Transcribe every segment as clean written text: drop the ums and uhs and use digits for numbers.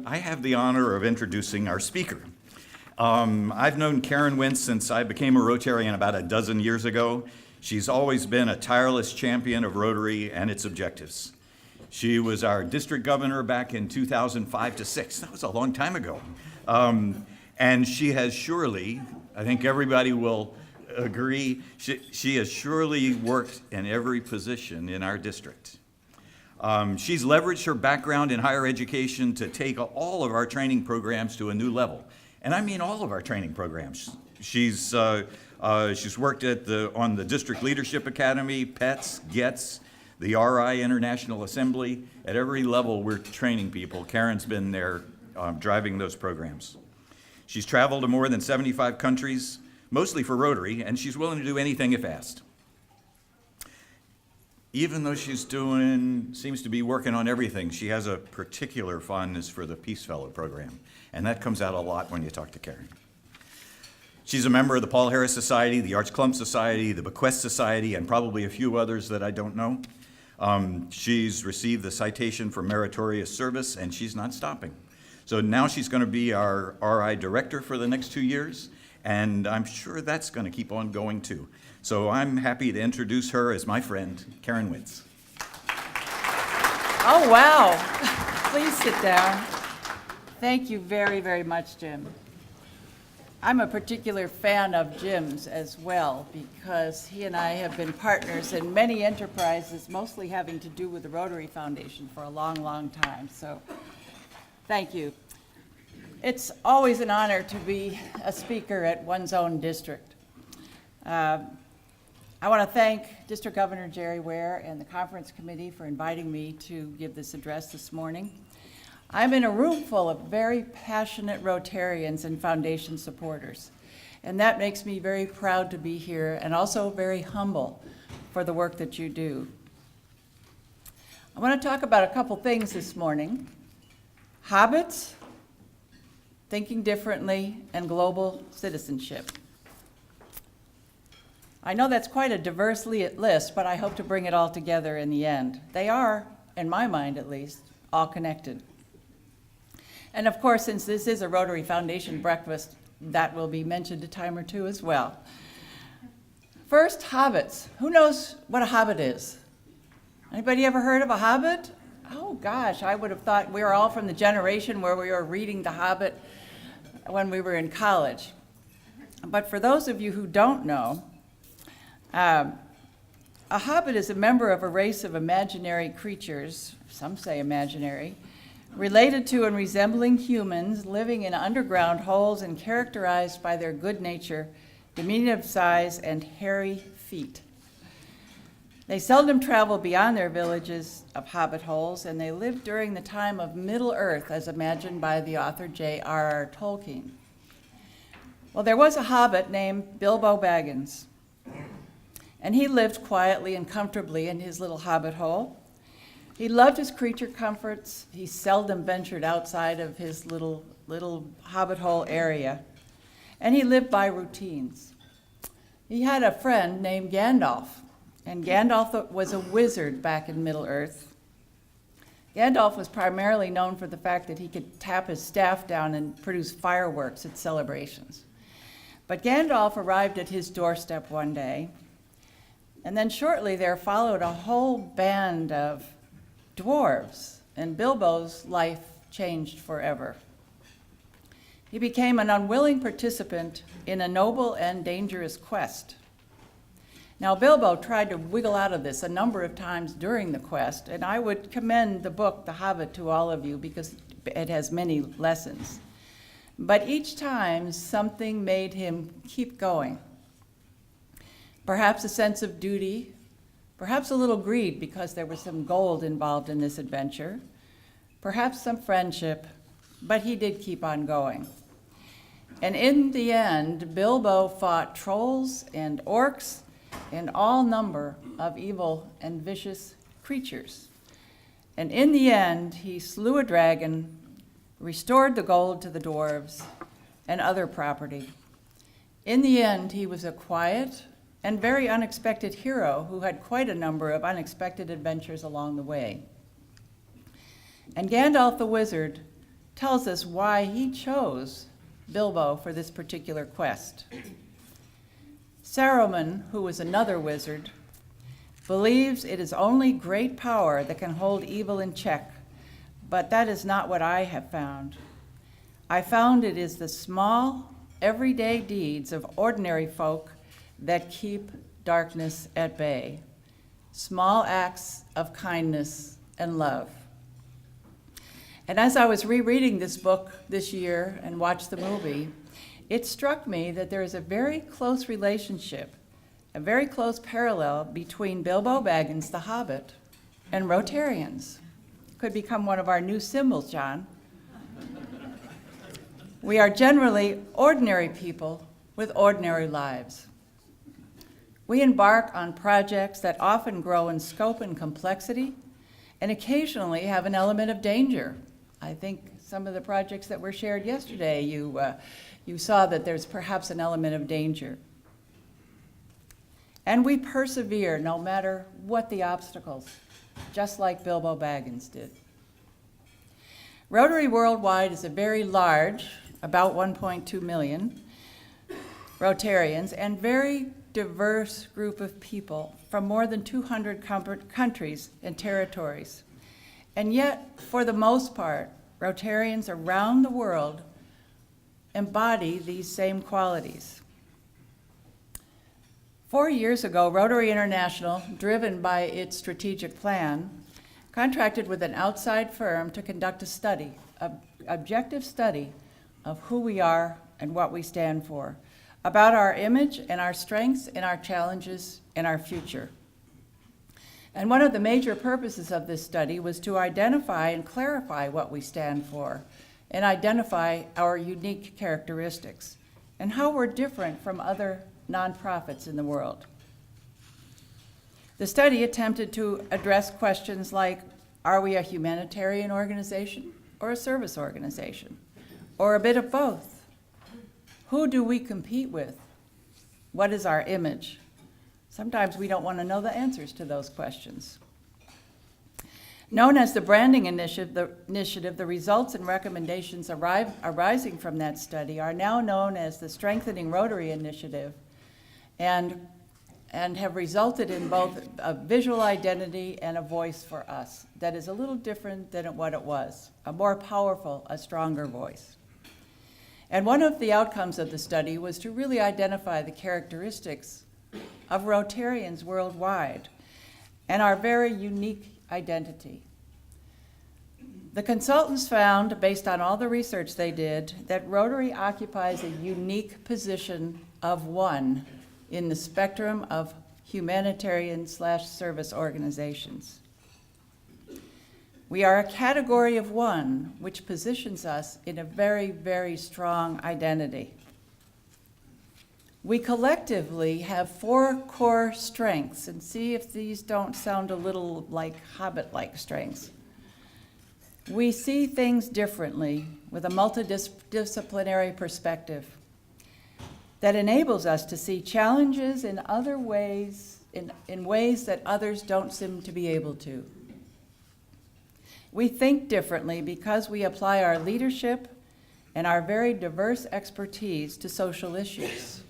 I have the honor of introducing our speaker. I've known Karen Wentz since I became a Rotarian about a dozen years ago. She's always been a tireless champion of Rotary and its objectives. She was our district governor back in 2005 to 6. That was a long time ago. And she has surely, I think everybody will agree, she has surely worked in every position in our district. She's leveraged her background in higher education to take all of our training programs to a new level. And I mean all of our training programs. She's worked on the District Leadership Academy, PETS, GETS, the RI International Assembly. At every level we're training people. Karen's been there driving those programs. She's traveled to more than 75 countries, mostly for Rotary, and she's willing to do anything if asked. Even though seems to be working on everything, she has a particular fondness for the Peace Fellow program, and that comes out a lot when you talk to Karen. She's a member of the Paul Harris Society, the Arch Clump Society, the Bequest Society, and probably a few others that I don't know. She's received the citation for meritorious service, and she's not stopping. So now she's going to be our RI director for the next 2 years, and I'm sure that's going to keep on going too. So I'm happy to introduce her as my friend, Karen Wentz. Oh, wow. Please sit down. Thank you very, very much, Jim. I'm a particular fan of Jim's as well because he and I have been partners in many enterprises, mostly having to do with the Rotary Foundation for a long, long time. So thank you. It's always an honor to be a speaker at one's own district. I want to thank District Governor Jerry Ware and the conference committee for inviting me to give this address this morning. I'm in a room full of very passionate Rotarians and foundation supporters, and that makes me very proud to be here and also very humble for the work that you do. I want to talk about a couple things this morning: Hobbits, thinking differently, and global citizenship. I know that's quite a diverse list, but I hope to bring it all together in the end. They are, in my mind at least, all connected. And of course, since this is a Rotary Foundation breakfast, that will be mentioned a time or two as well. First, Hobbits. Who knows what a Hobbit is? Anybody ever heard of a Hobbit? Oh gosh, I would have thought we were all from the generation where we were reading The Hobbit when we were in college. But for those of you who don't know, a Hobbit is a member of a race of imaginary creatures, some say imaginary, related to and resembling humans, living in underground holes and characterized by their good nature, diminutive size, and hairy feet. They seldom travel beyond their villages of hobbit holes, and they lived during the time of Middle Earth, as imagined by the author J.R.R. Tolkien. Well, there was a hobbit named Bilbo Baggins, and he lived quietly and comfortably in his little hobbit hole. He loved his creature comforts. He seldom ventured outside of his little hobbit hole area, and he lived by routines. He had a friend named Gandalf, and Gandalf was a wizard back in Middle-earth. Gandalf was primarily known for the fact that he could tap his staff down and produce fireworks at celebrations. But Gandalf arrived at his doorstep one day, and then shortly there followed a whole band of dwarves, and Bilbo's life changed forever. He became an unwilling participant in a noble and dangerous quest. Now, Bilbo tried to wiggle out of this a number of times during the quest, and I would commend the book, The Hobbit, to all of you because it has many lessons. But each time, something made him keep going. Perhaps a sense of duty, perhaps a little greed because there was some gold involved in this adventure, perhaps some friendship, but he did keep on going. And in the end, Bilbo fought trolls and orcs and all number of evil and vicious creatures. And in the end, he slew a dragon, restored the gold to the dwarves and other property. In the end, he was a quiet and very unexpected hero who had quite a number of unexpected adventures along the way. And Gandalf the wizard tells us why he chose Bilbo for this particular quest. Saruman, who was another wizard, believes it is only great power that can hold evil in check, but that is not what I have found. I found it is the small, everyday deeds of ordinary folk that keep darkness at bay. Small acts of kindness and love. And as I was rereading this book this year and watched the movie, it struck me that there is a very close relationship, a very close parallel between Bilbo Baggins, the Hobbit, and Rotarians. Could become one of our new symbols, John. We are generally ordinary people with ordinary lives. We embark on projects that often grow in scope and complexity, and occasionally have an element of danger. I think some of the projects that were shared yesterday, you saw that there's perhaps an element of danger. And we persevere no matter what the obstacles, just like Bilbo Baggins did. Rotary Worldwide is a very large, about 1.2 million Rotarians, and very diverse group of people from more than 200 countries and territories. And yet, for the most part, Rotarians around the world embody these same qualities. 4 years ago, Rotary International, driven by its strategic plan, contracted with an outside firm to conduct a study, an objective study of who we are and what we stand for, about our image and our strengths and our challenges and our future. And one of the major purposes of this study was to identify and clarify what we stand for and identify our unique characteristics and how we're different from other nonprofits in the world. The study attempted to address questions like, are we a humanitarian organization or a service organization, or a bit of both? Who do we compete with? What is our image? Sometimes we don't want to know the answers to those questions. Known as the Branding Initiative, the results and recommendations arising from that study are now known as the Strengthening Rotary Initiative, and have resulted in both a visual identity and a voice for us that is a little different than what it was, a more powerful, a stronger voice. And one of the outcomes of the study was to really identify the characteristics of Rotarians worldwide and our very unique identity. The consultants found, based on all the research they did, that Rotary occupies a unique position of one in the spectrum of humanitarian/service organizations. We are a category of one, which positions us in a very, very strong identity. We collectively have 4 core strengths, and see if these don't sound a little like Hobbit-like strengths. We see things differently with a multidisciplinary perspective that enables us to see challenges in other ways, in ways that others don't seem to be able to. We think differently because we apply our leadership and our very diverse expertise to social issues.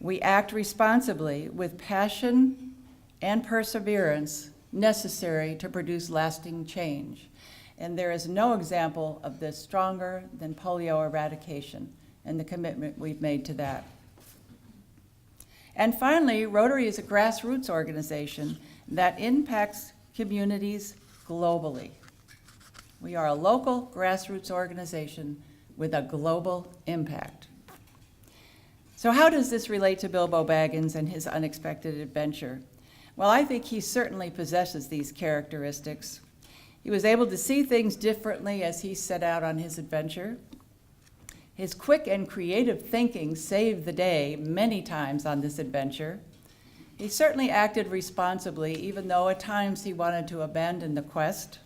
We act responsibly with passion and perseverance necessary to produce lasting change. And there is no example of this stronger than polio eradication and the commitment we've made to that. And finally, Rotary is a grassroots organization that impacts communities globally. We are a local grassroots organization with a global impact. So how does this relate to Bilbo Baggins and his unexpected adventure? Well, I think he certainly possesses these characteristics. He was able to see things differently as he set out on his adventure. His quick and creative thinking saved the day many times on this adventure. He certainly acted responsibly, even though at times he wanted to abandon the quest.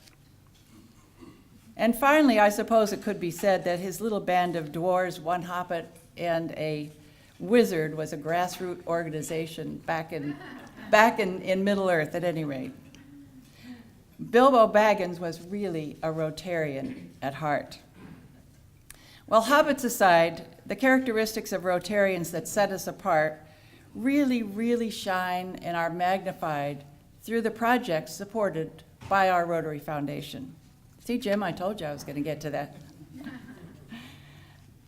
And finally, I suppose it could be said that his little band of dwarves, 1 hobbit and a wizard, was a grassroots organization back in Middle-earth at any rate. Bilbo Baggins was really a Rotarian at heart. Well, Hobbits aside, the characteristics of Rotarians that set us apart really shine and are magnified through the projects supported by our Rotary Foundation. See, Jim, I told you I was going to get to that.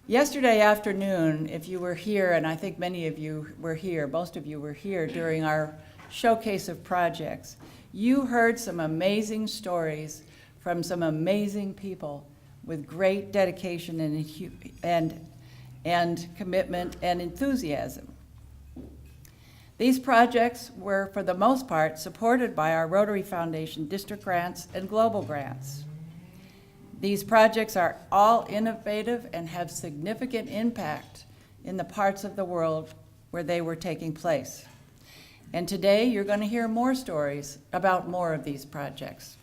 Yesterday afternoon, if you were here, and I think many of you were here, most of you were here during our showcase of projects, you heard some amazing stories from some amazing people with great dedication and commitment and enthusiasm. These projects were, for the most part, supported by our Rotary Foundation district grants and global grants. These projects are all innovative and have significant impact in the parts of the world where they were taking place. And today, you're going to hear more stories about more of these projects.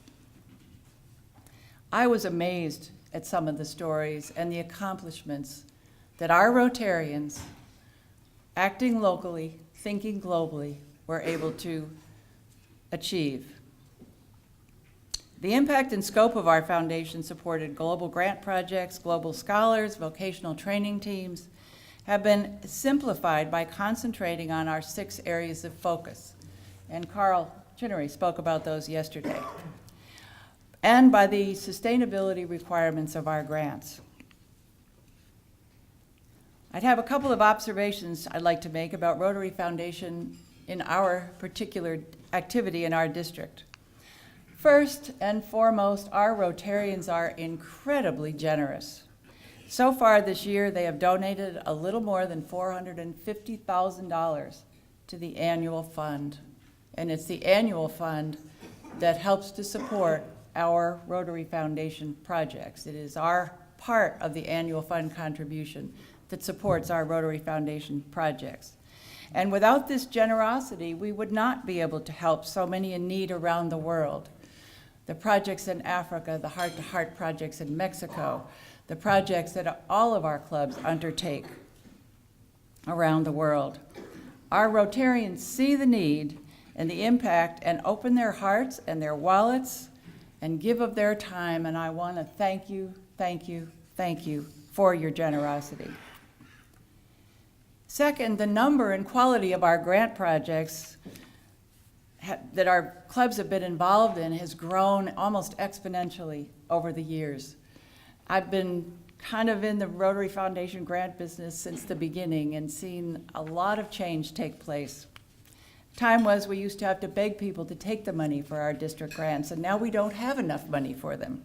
I was amazed at some of the stories and the accomplishments that our Rotarians, acting locally, thinking globally, were able to achieve. The impact and scope of our foundation supported global grant projects, global scholars, vocational training teams, have been simplified by concentrating on our 6 areas of focus. And Carl Chinnery spoke about those yesterday. And by the sustainability requirements of our grants. I'd have a couple of observations I'd like to make about Rotary Foundation in our particular activity in our district. First and foremost, our Rotarians are incredibly generous. So far this year, they have donated a little more than $450,000 to the annual fund. And it's the annual fund that helps to support our Rotary Foundation projects. It is our part of the annual fund contribution that supports our Rotary Foundation projects. And without this generosity, we would not be able to help so many in need around the world. The projects in Africa, the heart-to-heart projects in Mexico, the projects that all of our clubs undertake around the world. Our Rotarians see the need and the impact and open their hearts and their wallets and give of their time, and I want to thank you for your generosity. Second, the number and quality of our grant projects that our clubs have been involved in has grown almost exponentially over the years. I've been kind of in the Rotary Foundation grant business since the beginning and seen a lot of change take place. Time was we used to have to beg people to take the money for our district grants, and now we don't have enough money for them.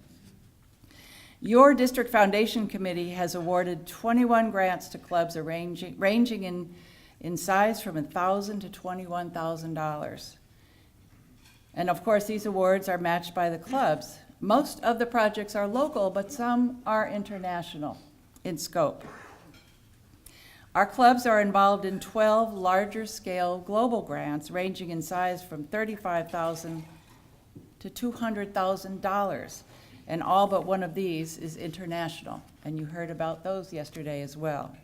Your district foundation committee has awarded 21 grants to clubs ranging in size from $1,000 to $21,000. And of course, these awards are matched by the clubs. Most of the projects are local, but some are international in scope. Our clubs are involved in 12 larger scale global grants ranging in size from $35,000 to $200,000. And all but one of these is international, and you heard about those yesterday as well.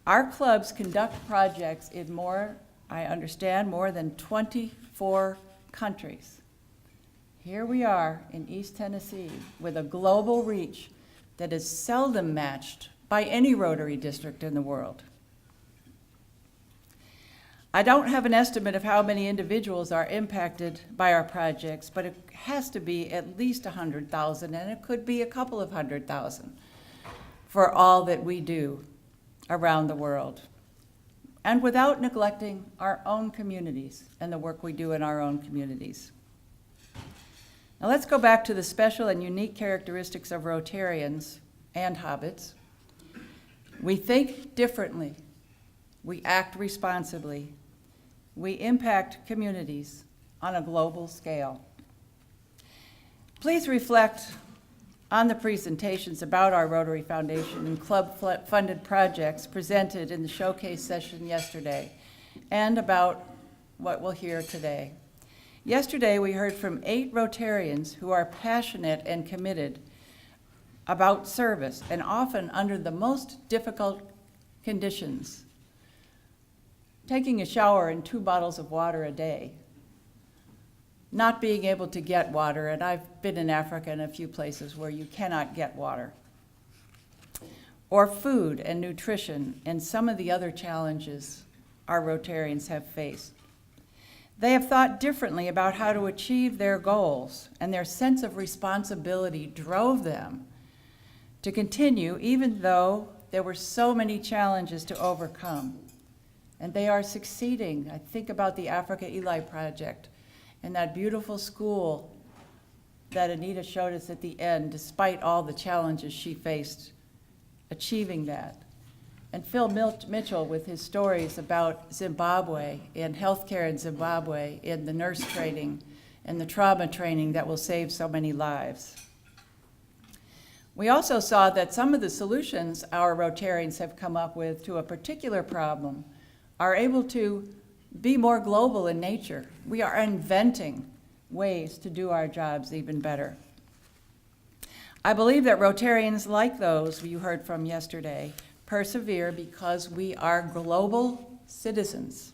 Our clubs conduct projects in more than 24 countries. Here we are in East Tennessee with a global reach that is seldom matched by any Rotary district in the world. I don't have an estimate of how many individuals are impacted by our projects, but it has to be at least 100,000, and it could be a couple of 100,000 for all that we do around the world. And without neglecting our own communities and the work we do in our own communities. Now let's go back to the special and unique characteristics of Rotarians and Hobbits. We think differently. We act responsibly. We impact communities on a global scale. Please reflect on the presentations about our Rotary Foundation and club-funded projects presented in the showcase session yesterday, and about what we'll hear today. Yesterday, we heard from 8 Rotarians who are passionate and committed about service, and often under the most difficult conditions. Taking a shower and 2 bottles of water a day not being able to get water, and I've been in Africa in a few places where you cannot get water, or food and nutrition, and some of the other challenges our Rotarians have faced. They have thought differently about how to achieve their goals, and their sense of responsibility drove them to continue even though there were so many challenges to overcome. And they are succeeding. I think about the Africa Eli Project and that beautiful school that Anita showed us at the end, despite all the challenges she faced achieving that. And Phil Mitchell with his stories about Zimbabwe and healthcare in Zimbabwe and the nurse training and the trauma training that will save so many lives. We also saw that some of the solutions our Rotarians have come up with to a particular problem are able to be more global in nature. We are inventing ways to do our jobs even better. I believe that Rotarians like those you heard from yesterday persevere because we are global citizens.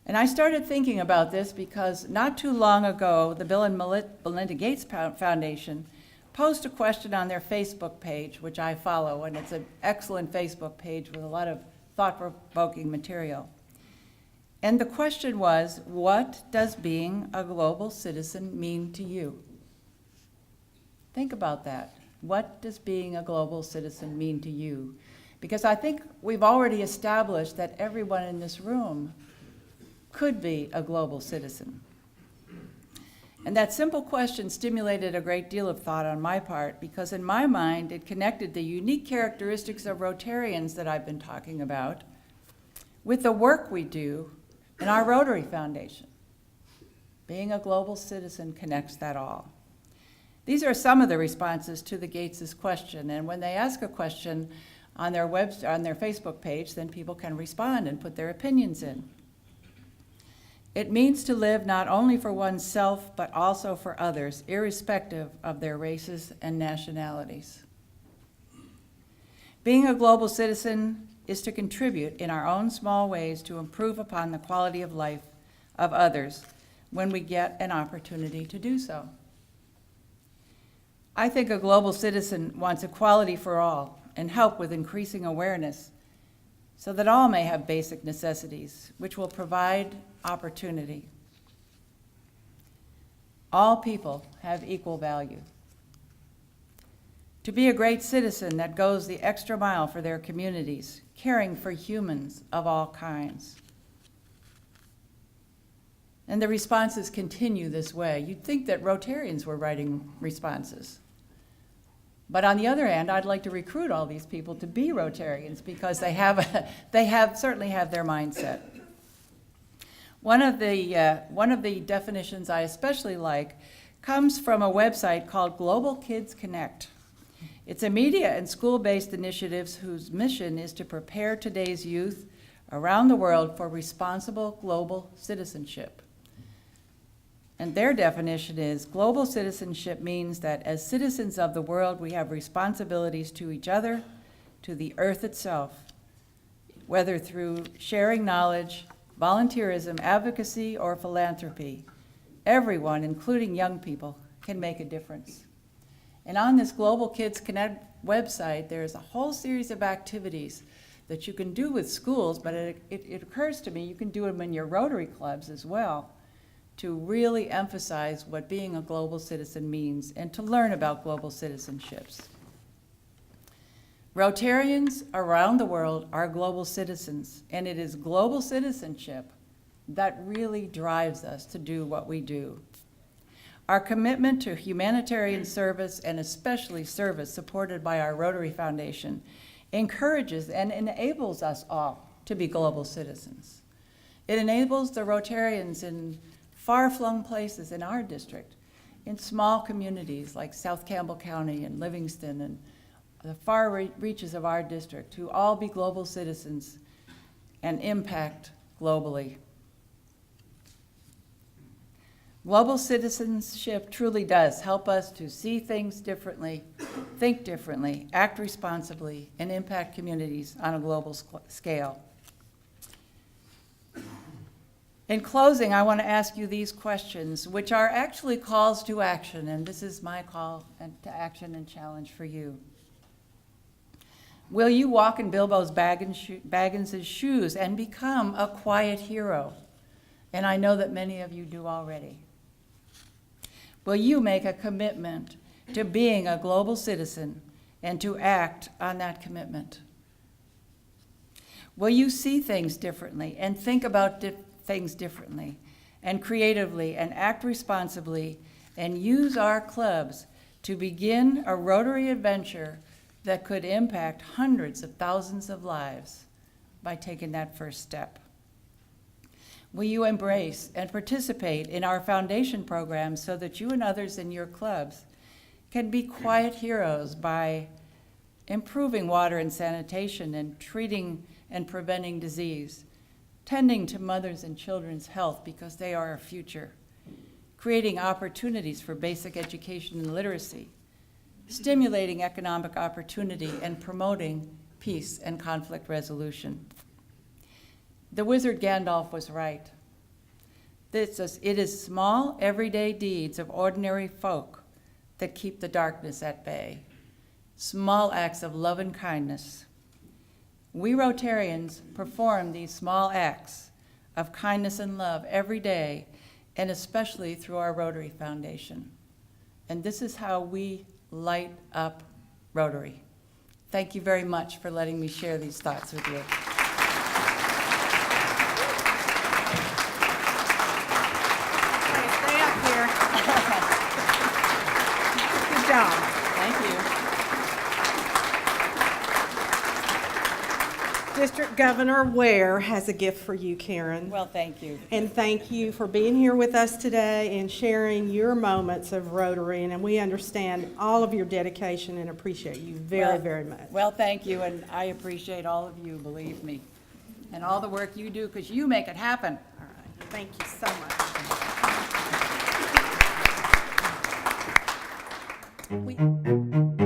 And I started thinking about this because not too long ago, the Bill and Melinda Gates Foundation posed a question on their Facebook page, which I follow, and it's an excellent Facebook page with a lot of thought-provoking material. And the question was, what does being a global citizen mean to you? Think about that. What does being a global citizen mean to you? Because I think we've already established that everyone in this room could be a global citizen. And that simple question stimulated a great deal of thought on my part because in my mind it connected the unique characteristics of Rotarians that I've been talking about with the work we do in our Rotary Foundation. Being a global citizen connects that all. These are some of the responses to the Gates' question, and when they ask a question on their Facebook page, then people can respond and put their opinions in. It means to live not only for oneself, but also for others, irrespective of their races and nationalities. Being a global citizen is to contribute in our own small ways to improve upon the quality of life of others when we get an opportunity to do so. I think a global citizen wants equality for all and help with increasing awareness so that all may have basic necessities, which will provide opportunity. All people have equal value. To be a great citizen that goes the extra mile for their communities, caring for humans of all kinds. And the responses continue this way. You'd think that Rotarians were writing responses. But on the other hand, I'd like to recruit all these people to be Rotarians because they certainly have their mindset. One of the definitions I especially like comes from a website called Global Kids Connect. It's a media and school-based initiative whose mission is to prepare today's youth around the world for responsible global citizenship. And their definition is, global citizenship means that as citizens of the world, we have responsibilities to each other, to the earth itself, whether through sharing knowledge, volunteerism, advocacy, or philanthropy. Everyone, including young people, can make a difference. And on this Global Kids Connect website, there's a whole series of activities that you can do with schools, but it occurs to me you can do them in your Rotary clubs as well, to really emphasize what being a global citizen means and to learn about global citizenships. Rotarians around the world are global citizens, and it is global citizenship that really drives us to do what we do. Our commitment to humanitarian service, and especially service supported by our Rotary Foundation, encourages and enables us all to be global citizens. It enables the Rotarians in far-flung places in our district, in small communities like South Campbell County and Livingston and the far reaches of our district, to all be global citizens and impact globally. Global citizenship truly does help us to see things differently, think differently, act responsibly, and impact communities on a global scale. In closing, I want to ask you these questions, which are actually calls to action, and this is my call to action and challenge for you. Will you walk in Bilbo's Baggins's shoes and become a quiet hero? And I know that many of you do already. Will you make a commitment to being a global citizen and to act on that commitment? Will you see things differently and think about things differently and creatively and act responsibly and use our clubs to begin a Rotary adventure that could impact hundreds of thousands of lives by taking that first step? Will you embrace and participate in our foundation programs so that you and others in your clubs can be quiet heroes by improving water and sanitation and treating and preventing disease, tending to mothers' and children's health because they are our future, creating opportunities for basic education and literacy, stimulating economic opportunity, and promoting peace and conflict resolution? The wizard Gandalf was right. It is small, everyday deeds of ordinary folk that keep the darkness at bay. Small acts of love and kindness. We Rotarians perform these small acts of kindness and love every day, and especially through our Rotary Foundation. And this is how we light up Rotary. Thank you very much for letting me share these thoughts with you. Stay up here. Good job. Thank you. District Governor Ware has a gift for you, Karen. Well, thank you. And thank you for being here with us today and sharing your moments of Rotary. And we understand all of your dedication and appreciate you very, very much. Well, thank you, and I appreciate all of you, believe me, and all the work you do, because you make it happen. All right. Thank you so much.